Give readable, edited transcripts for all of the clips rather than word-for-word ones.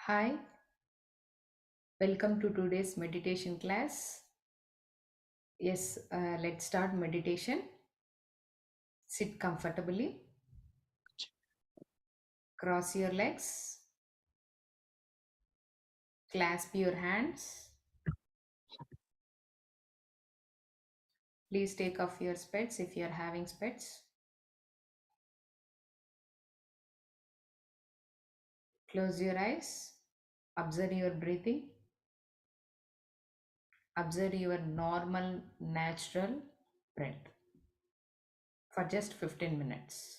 Hi, welcome to today's meditation class. Yes, let's start meditation. Sit comfortably, cross your legs, clasp your hands. Please take off your spets if you're having spets. Close your eyes. Observe your breathing. Observe your normal, natural breath for just 15 minutes.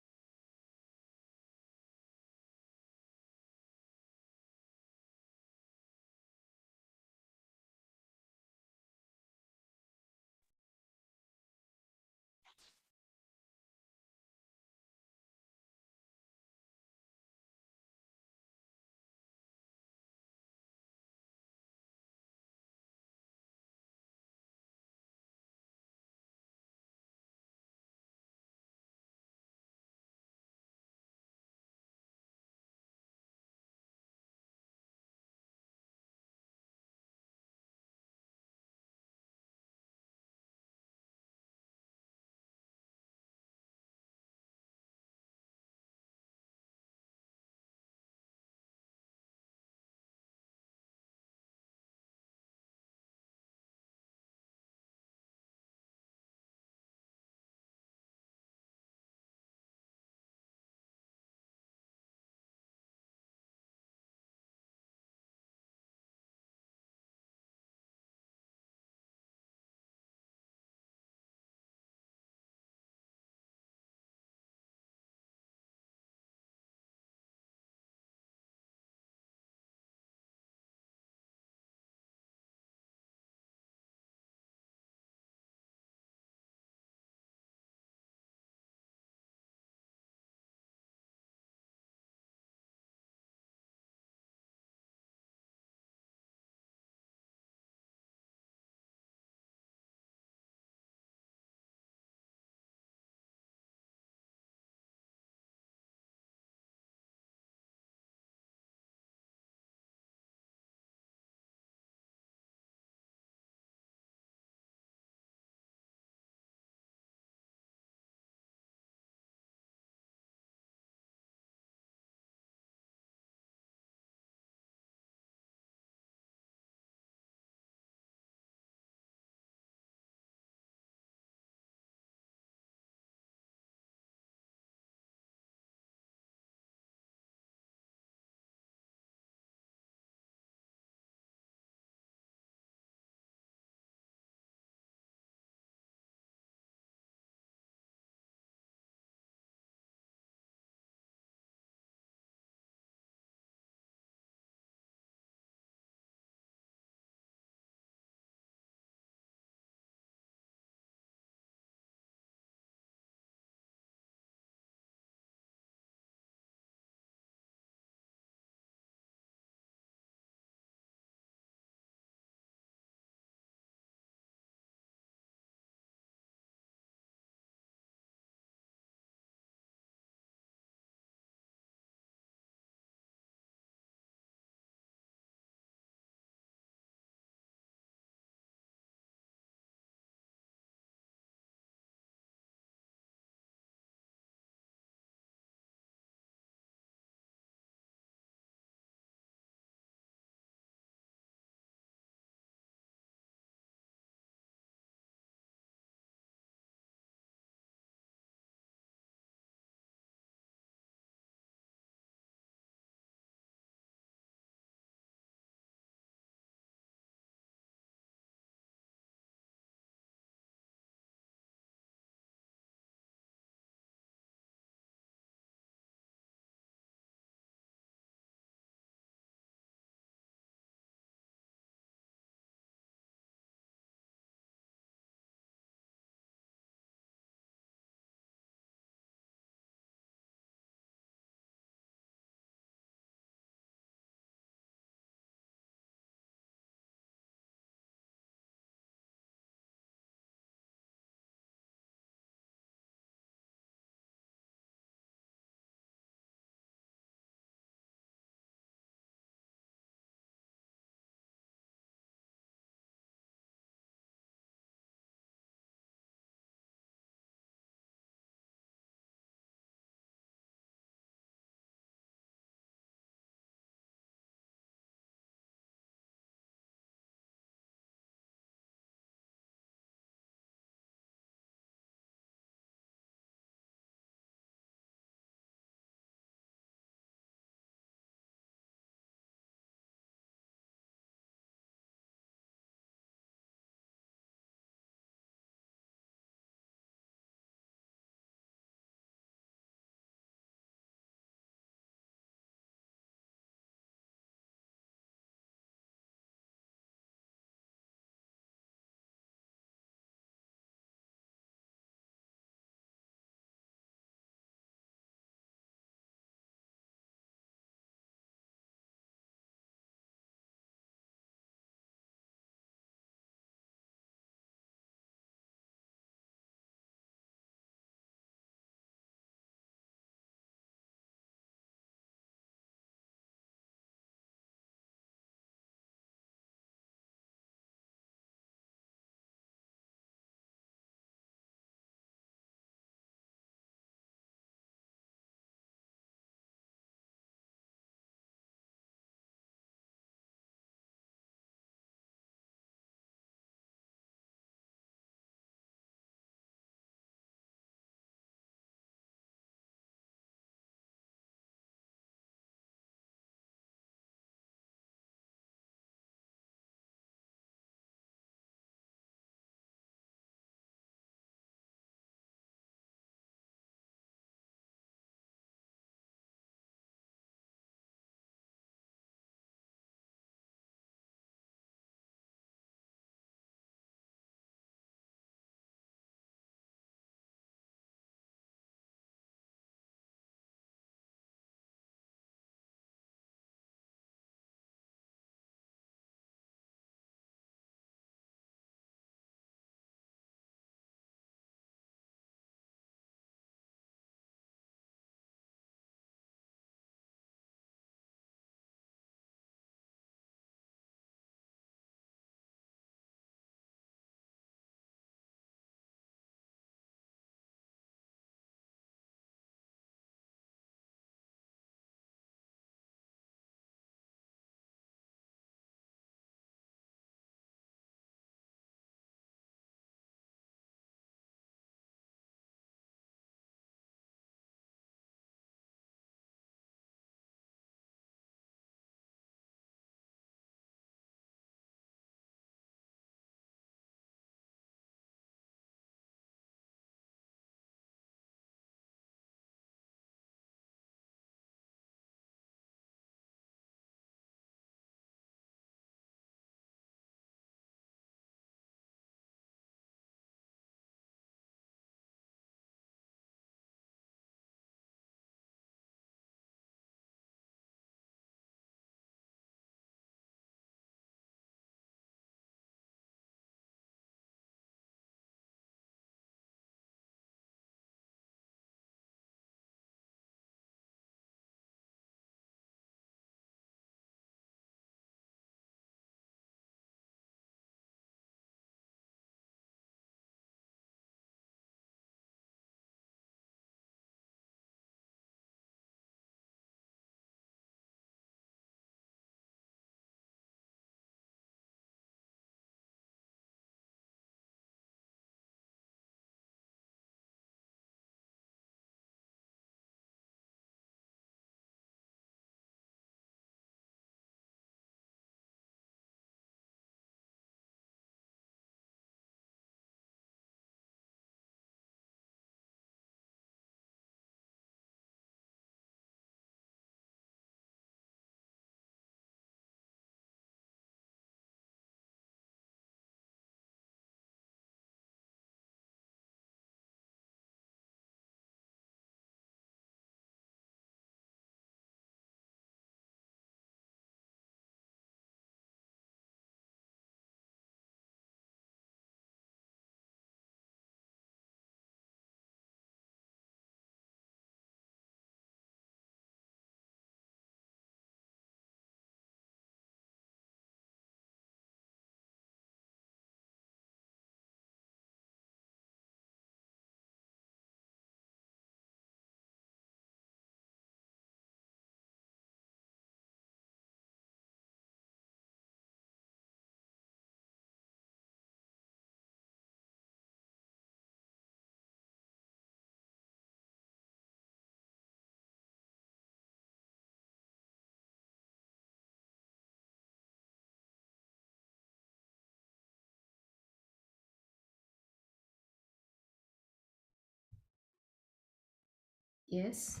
Yes.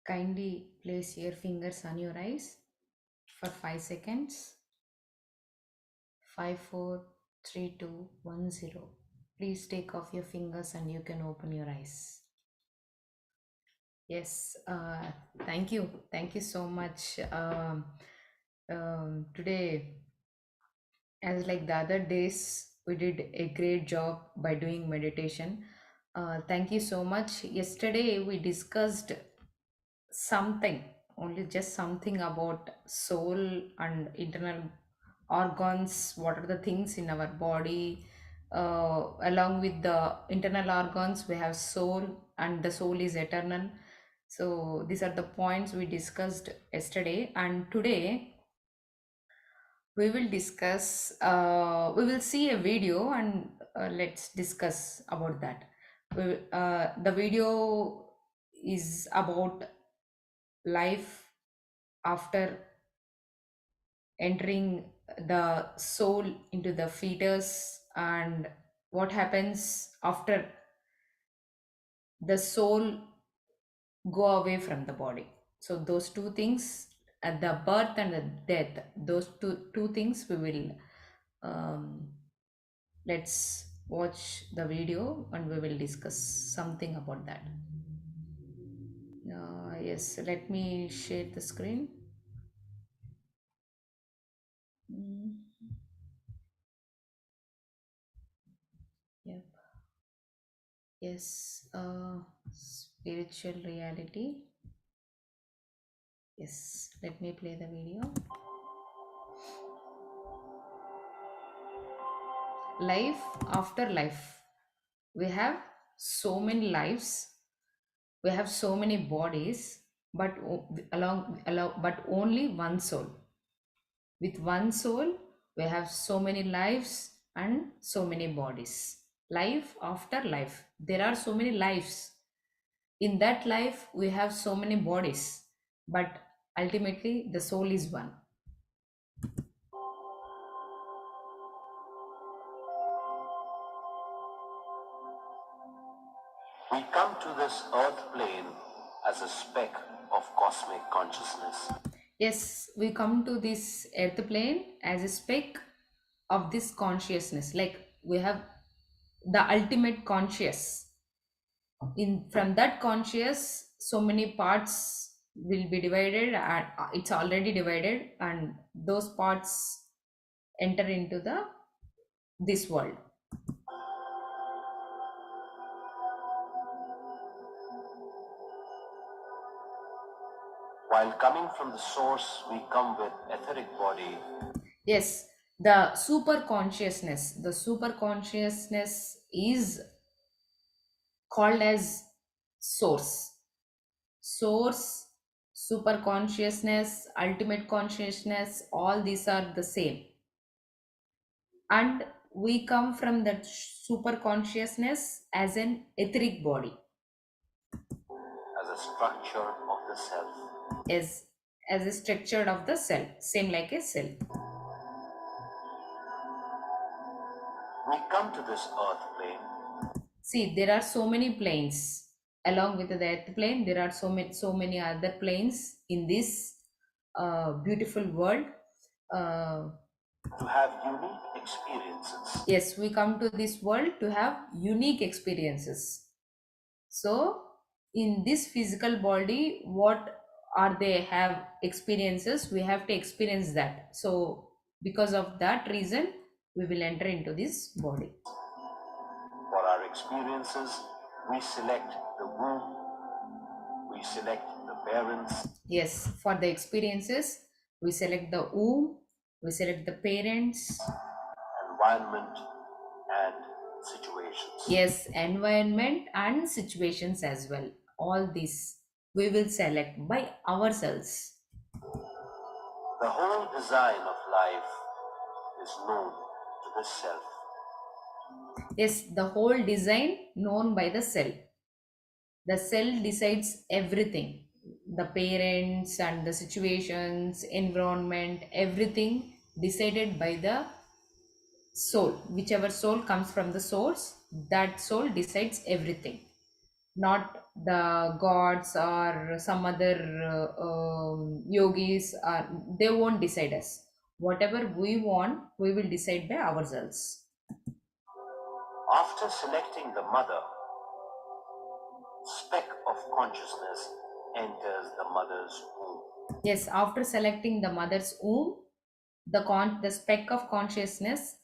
Kindly place your fingers on your eyes for 5 seconds. 5, 4, 3, 2, 1, 0. Please take off your fingers and you can open your eyes. Yes, thank you. Thank you so much. Today, as like the other days, we did a great job by doing meditation. Thank you so much. Yesterday, we discussed something, only just something about soul and internal organs. What are the things in our body? Along with the internal organs, we have soul, and the soul is eternal. So, these are the points we discussed yesterday, and today we will see a video and let's discuss about that. The video is about life after entering the soul into the fetus, and what happens after the soul go away from the body. So those two things, at the birth and the death, those two things we will um, let's watch the video and we will discuss something about that. Yes, let me share the screen. Mm, yep. Yes, spiritual reality. Yes, let me play the video. Life after life. We have so many lives, we have so many bodies, but but only one soul. With one soul, we have so many lives and so many bodies. Life after life. There are so many lives. In that life, we have so many bodies, but ultimately, the soul is one. We come to this earth plane as a speck of cosmic consciousness. Yes, we come to this earth plane as a speck of this consciousness. Like we have the ultimate conscious. In from that conscious, so many parts will be divided, and it's already divided, and those parts enter into the this world. While coming from the source, we come with etheric body. Yes, the super consciousness. The super consciousness is called as source. Source, super consciousness, ultimate consciousness, all these are the same. And we come from that super consciousness as an etheric body, As a structure of the self. as as a structure of the cell, same like a cell. We come to this earth plane. See, there are so many planes. Along with the earth plane, there are so many other planes in this beautiful world. Uh, To have unique experiences. yes, we come to this world to have unique experiences. So, in this physical body, what are they have experiences? We have to experience that. So, because of that reason, we will enter into this body. For our experiences, we select the womb, we select the parents, Yes, for the experiences, we select the womb, we select the parents. environment, and situations. Yes, environment and situations as well. All these we will select by ourselves. The whole design of life is known to the self. Yes, the whole design known by the self. The cell decides everything, the parents and the situations, environment, everything decided by the soul. Whichever soul comes from the source, that soul decides everything. not the gods or some other yogis. They won't decide us. Whatever we want, we will decide by ourselves. After selecting the mother, speck of consciousness enters the mother's womb. Yes, after selecting the mother's womb, the speck of consciousness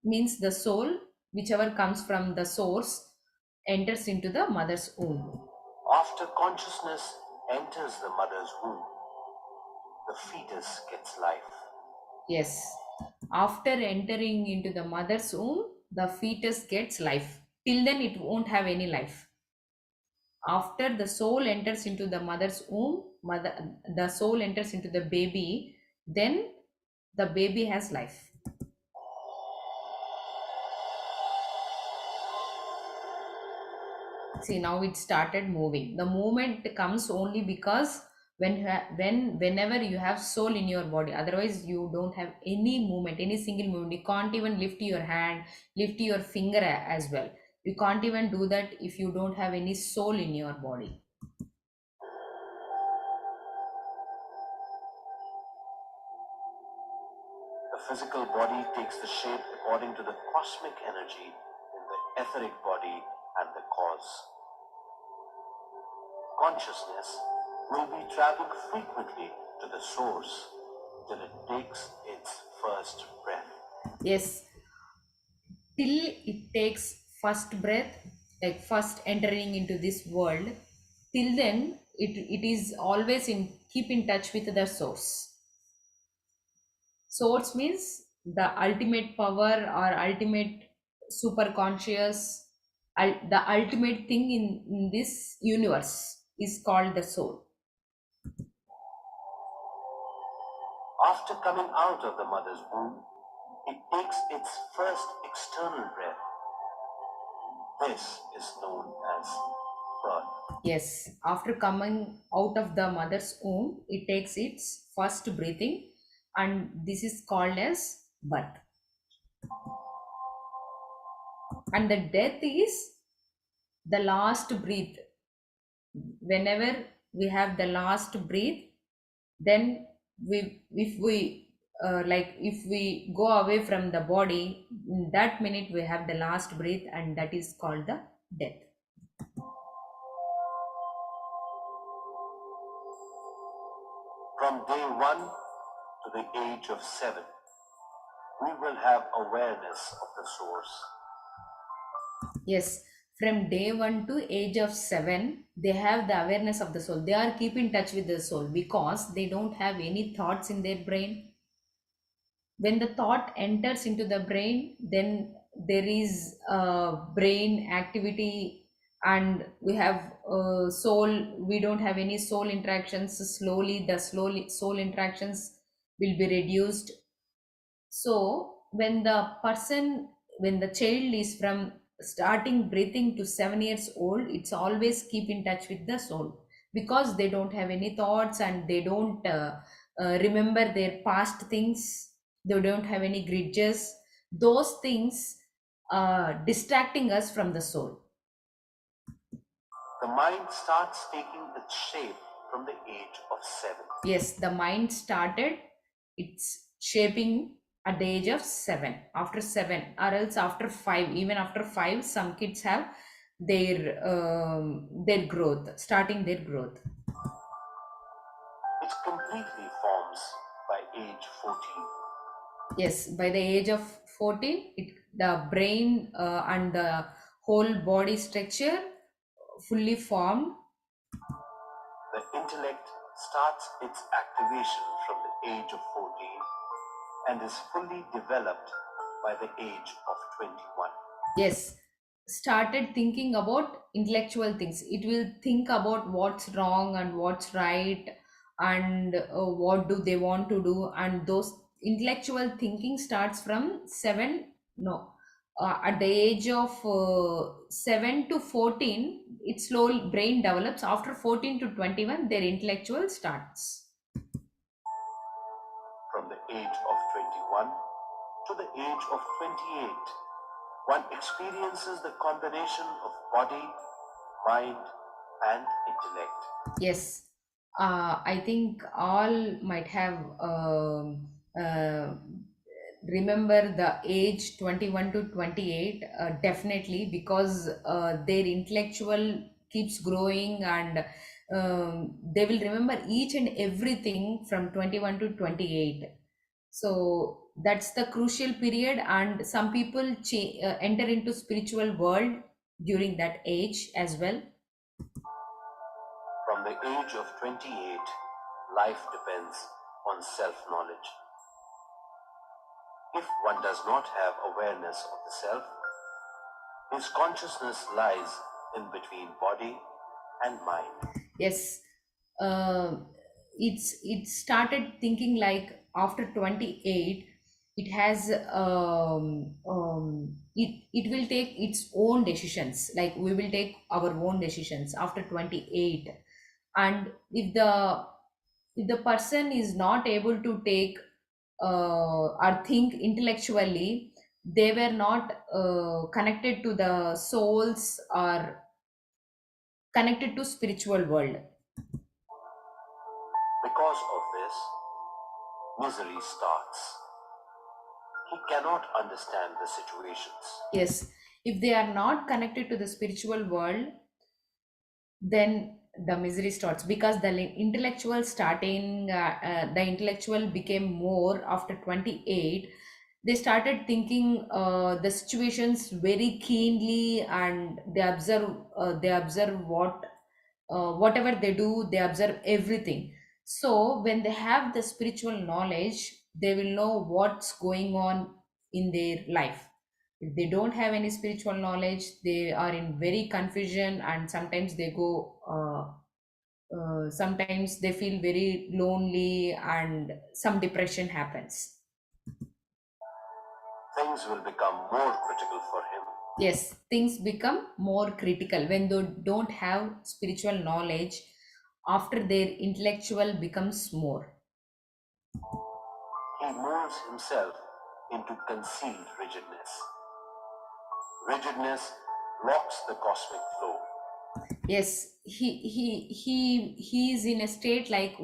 means the soul, whichever comes from the source, enters into the mother's womb. After consciousness enters the mother's womb, the fetus gets life. Yes, after entering into the mother's womb, the fetus gets life. Till then, it won't have any life. After the soul enters into the mother's womb, the soul enters into the baby, then the baby has life. See, now it started moving. The movement comes only because whenever you have soul in your body, otherwise you don't have any movement, any single movement. You can't even lift your hand, lift your finger as well. You can't even do that if you don't have any soul in your body. The physical body takes the shape according to the cosmic energy in the etheric body and the cause. Consciousness will be traveling frequently to the source till it takes its first breath. Yes, till it takes first breath, like first entering into this world, till then it is always in keep in touch with the source. Source means the ultimate power or ultimate super conscious, the ultimate thing in this universe is called the soul. After coming out of the mother's womb, it takes its first external breath. This is known as birth. Yes, after coming out of the mother's womb, it takes its first breathing, and this is called as birth. And the death is the last breath. Whenever we have the last breath, then we if we if we go away from the body, in that minute we have the last breath, and that is called the death. From day 1 to the age of 7, we will have awareness of the source. Yes, from day 1 to age of 7, they have the awareness of the soul. They are keep in touch with the soul because they don't have any thoughts in their brain. When the thought enters into the brain, then there is brain activity, and we have soul. We don't have any soul interactions. Slowly the slowly soul interactions will be reduced. So when the child is from starting breathing to 7 years old, it's always keep in touch with the soul because they don't have any thoughts, and they don't remember their past things. They don't have any grudges. Those things distracting us from the soul. The mind starts taking its shape from the age of 7. Yes, the mind started its shaping at the age of 7, after 7, or else after 5. Even after 5, some kids have their growth, starting their growth. It completely forms by age 14. Yes, by the age of 14, the brain and the whole body structure fully formed. The intellect starts its activation from the age of 14 and is fully developed by the age of 21. Yes, started thinking about intellectual things. It will think about what's wrong and what's right, and what do they want to do, and those intellectual thinking starts from 7. No, at the age of 7 to 14, it slowly brain develops. After 14 to 21, their intellectual starts. From the age of 21 to the age of 28, one experiences the combination of body, mind, and intellect. Yes, I think all might have remember the age 21 to 28, definitely, because their intellectual keeps growing, and they will remember each and everything from 21 to 28. So that's the crucial period, and some people enter into spiritual world during that age as well. From the age of 28, life depends on self knowledge. If one does not have awareness of the self, his consciousness lies in between body and mind. Yes, uh, it started thinking like after 28, it has it will take its own decisions, like we will take our own decisions after 28. And if the person is not able to take or think intellectually, they were not connected to the souls or connected to spiritual world. Because of this, misery starts. He cannot understand the situations. Yes, if they are not connected to the spiritual world, then the misery starts, because the intellectual starting the intellectual became more after 28. They started thinking the situations very keenly, and they observe whatever they do, they observe everything. So when they have the spiritual knowledge, they will know what's going on in their life. If they don't have any spiritual knowledge, they are in very confusion, and sometimes they go sometimes they feel very lonely, and some depression happens. Things will become more critical for him. Yes, things become more critical when they don't have spiritual knowledge. After their intellectual becomes more. He molds himself into concealed rigidness. Rigidness blocks the cosmic flow. Yes, he is in a state like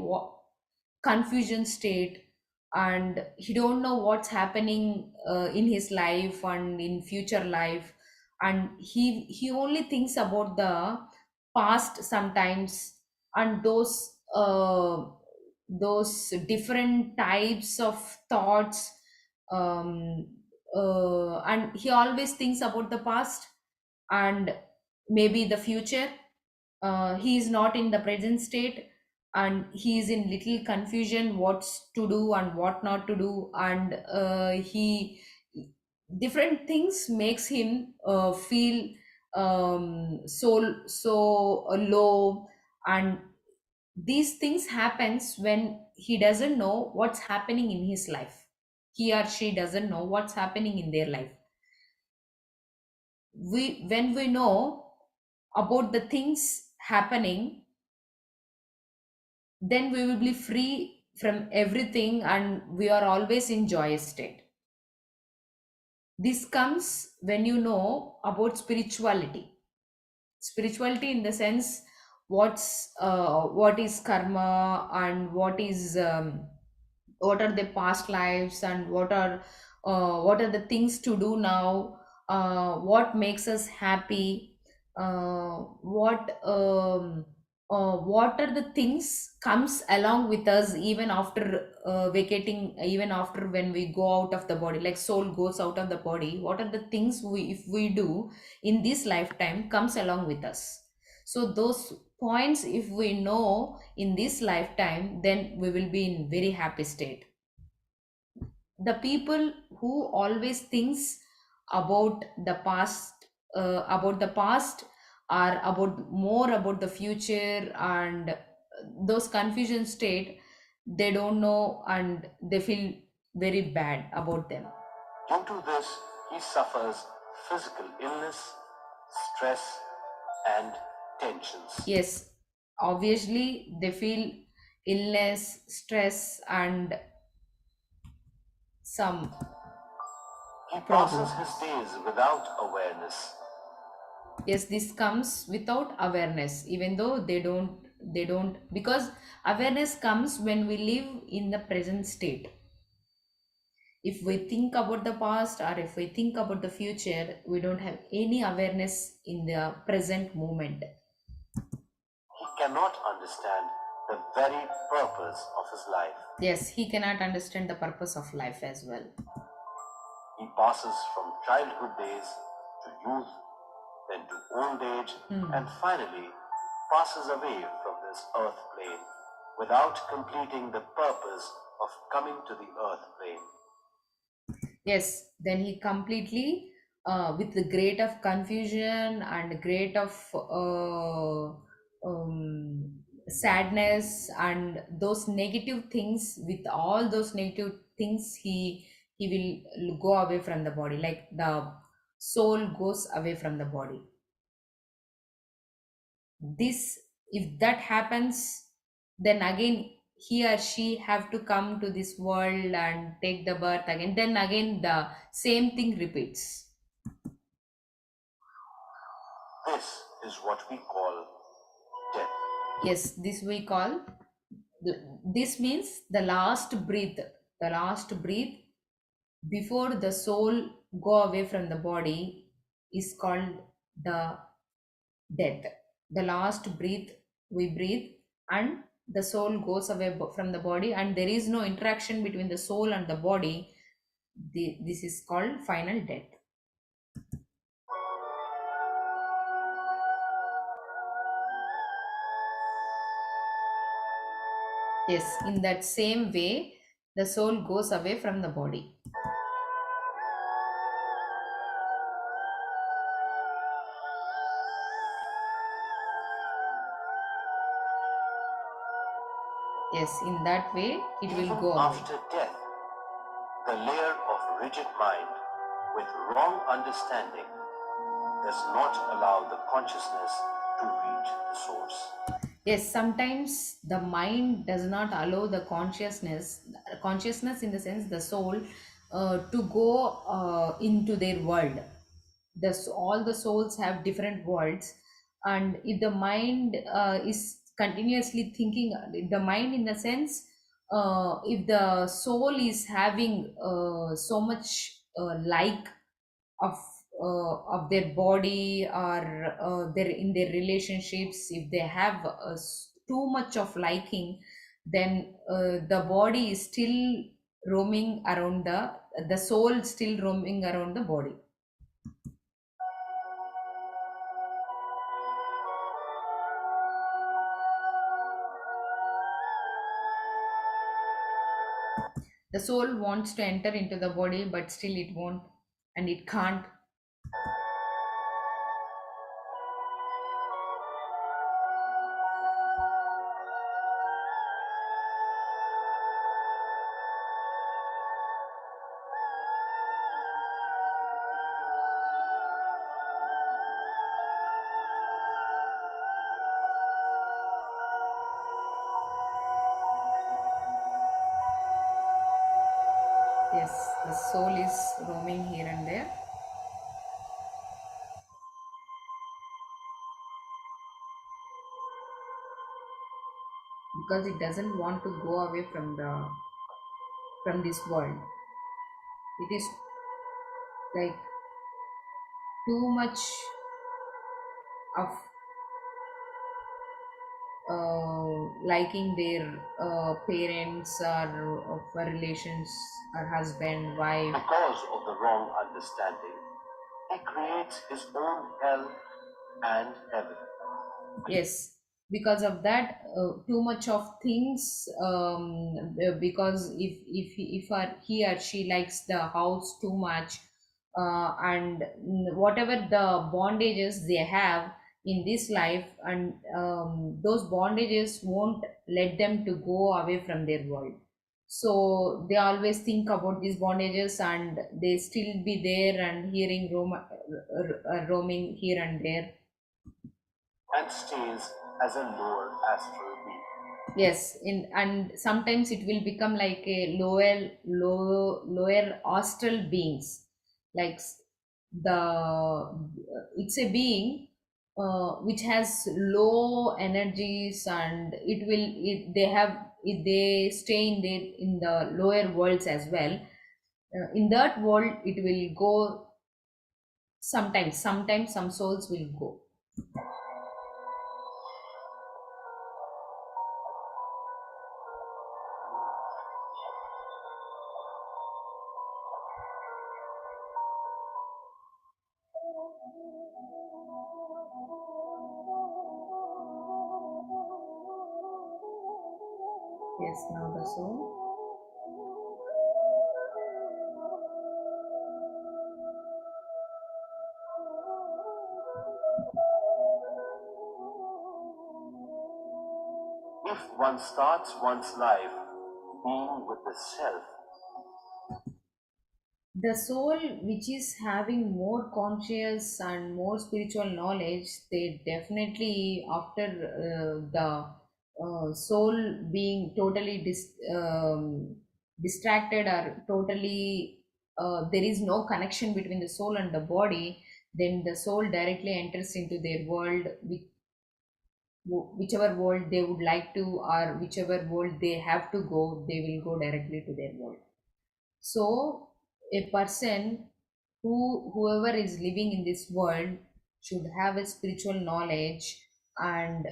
confusion state, and he don't know what's happening in his life and in future life, and he only thinks about the past sometimes, and those different types of thoughts, and he always thinks about the past and maybe the future. He is not in the present state, and he is in little confusion what's to do and what not to do, and he different things makes him feel so low. And these things happens when he doesn't know what's happening in his life. He or she doesn't know what's happening in their life. When we know about the things happening, then we will be free from everything, and we are always in joyous state. This comes when you know about spirituality in the sense what is karma, and what are the past lives, and what are the things to do now, what makes us happy, what are the things comes along with us even after vacating, even after when we go out of the body, like soul goes out of the body. What are the things we, if we do in this lifetime, comes along with us. So those points, if we know in this lifetime, then we will be in very happy state. The people who always thinks about the past, about the past, are about more about the future, and those confusion state, they don't know, and they feel very bad about them. Due to this, he suffers physical illness, stress, and tensions. Yes, obviously they feel illness, stress, and some He passes his problems. days without awareness. Yes, this comes without awareness, even though they don't, because awareness comes when we live in the present state. If we think about the past or if we think about the future, we don't have any awareness in the present moment. He cannot understand the very purpose of his life. Yes, he cannot understand the purpose of life as well. He passes from childhood days to youth, then to old age, and finally passes away from this earth plane without completing the purpose of coming to the earth plane. Yes, then he completely, with the great of confusion and great of sadness and those negative things, with all those negative things, he will go away from the body, like the soul goes away from the body. This, if that happens, then again he or she have to come to this world and take the birth again, then again the same thing repeats. This is what we call death. Yes, this we call, this means the last breath, the last breath before the soul go away from the body is called the death. The last breath we breathe and the soul goes away from the body, and there is no interaction between the soul and the body. This is called final death. Yes, in that same way the soul goes away from the body. Yes, in that way it will Even go away. after death, the layer of rigid mind with wrong understanding does not allow the consciousness to reach the source. Yes, sometimes the mind does not allow the consciousness in the sense the soul, to go into their world. All the souls have different worlds, and if the mind is continuously thinking, the mind in the sense, if the soul is having so much like of of their body, or their in their relationships, if they have too much of liking, then the body is still roaming around the soul still roaming around the body. The soul wants to enter into the body, but still it won't, and it can't. Yes, the soul is roaming here and there because it doesn't want to go away from this world. It is like too much of liking their parents, or of relations, or husband, wife. Because of the wrong understanding, he creates his own hell and heaven. Yes, because of that, too much of things. Because he or she likes the house too much, and whatever the bondages they have in this life, and those bondages won't let them to go away from their world. So they always think about these bondages, and they still be there and roaming here and there. And stays as a lower astral being. Yes, in and sometimes it will become like a lower astral beings, like the it's a being which has low energies, and they stay in the lower worlds as well. In that world it will go sometimes some souls will go. Yes, now the soul. If one starts one's life being with the self, The soul which is having more conscious and more spiritual knowledge, they definitely after the soul being totally distracted, or totally there is no connection between the soul and the body, then the soul directly enters into their world, whichever world they would like to, or whichever world they have to go, they will go directly to their world. So a person whoever is living in this world should have a spiritual knowledge, and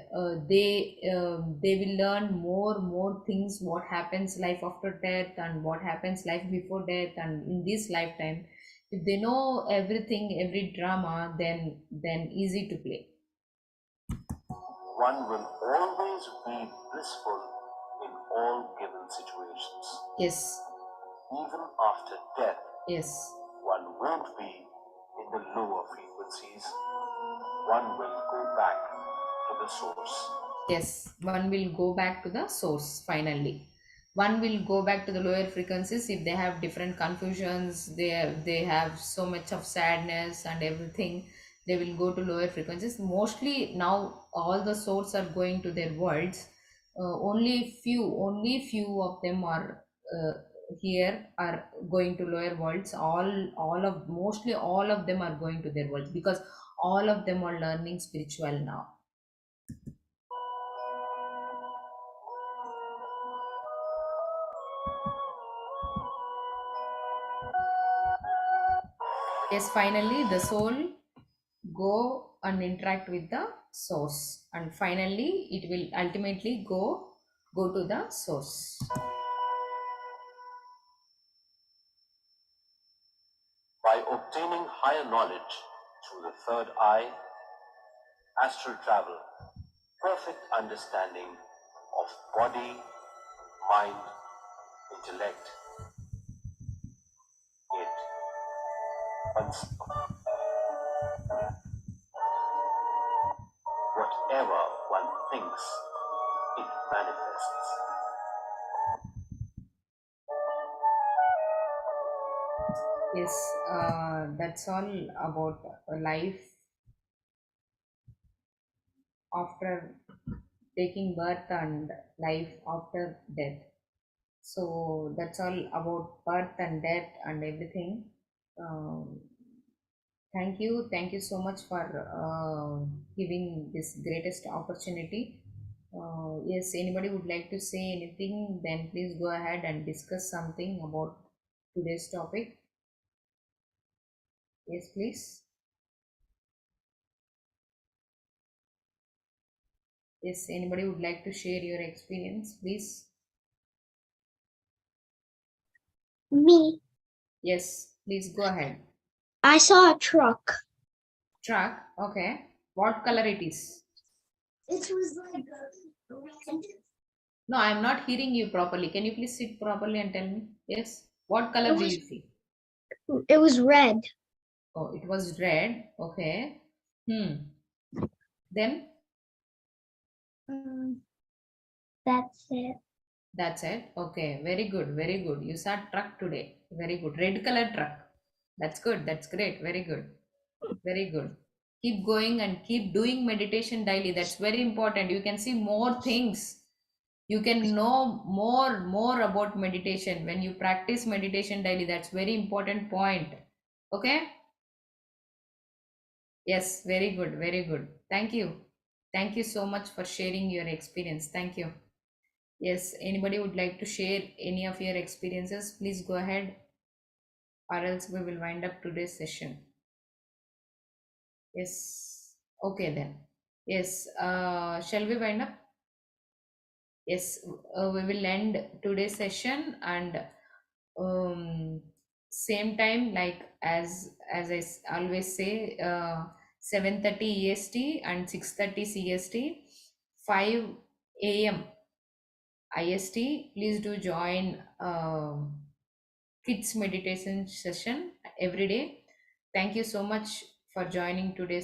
they will learn more things, what happens life after death and what happens life before death and in this lifetime. If they know everything, every drama, then easy to play. one will always be blissful in all given situations. Yes, Even after death, yes. one won't be in the lower frequencies. One will go back to the source. Yes, one will go back to the source finally. One will go back to the lower frequencies if they have different confusions, they have so much of sadness and everything. They will go to lower frequencies. Mostly now all the souls are going to their worlds. Only few of them are here are going to lower worlds. Mostly all of them are going to their worlds because all of them are learning spiritual now. Yes, finally, the soul go and interact with the source, and finally, it will ultimately go to the source. By obtaining higher knowledge through the third eye, astral travel, perfect understanding of body, mind, intellect, it once whatever one thinks, it manifests. Yes, that's all about life after taking birth and life after death. So that's all about birth and death and everything. Um, thank you so much for giving this greatest opportunity. Yes, anybody would like to say anything, then please go ahead and discuss something about today's topic. Yes, please. Yes, anybody would like to share your experience, please. Me. Yes, please go ahead. I saw a truck. Truck, okay. What color it is? It was like a red. No, I'm not hearing you properly. Can you please sit properly and tell me? Yes. What It color do you was see? it was red. Oh, it was red. Okay. Hmm. Then Um, that's it. that's it. Okay. Very good. Very good. You saw truck today. Very good. Red color truck. That's good. That's great. Very good. Very good. Keep going and keep doing meditation daily. That's very important. You can see more things. You can know more about meditation when you practice meditation daily. That's very important point. Okay. Yes, very good, very good. Thank you. Thank you so much for sharing your experience. Thank you. Yes, anybody would like to share any of your experiences, please go ahead, or else we will wind up today's session. Yes. Okay then. Yes. Shall we wind up? Yes. We will end today's session, and um, same time, like as always say, 7:30 EST and 6:30 CST, 5 a.m. IST. Please do join kids meditation session every day. Thank you so much for joining today's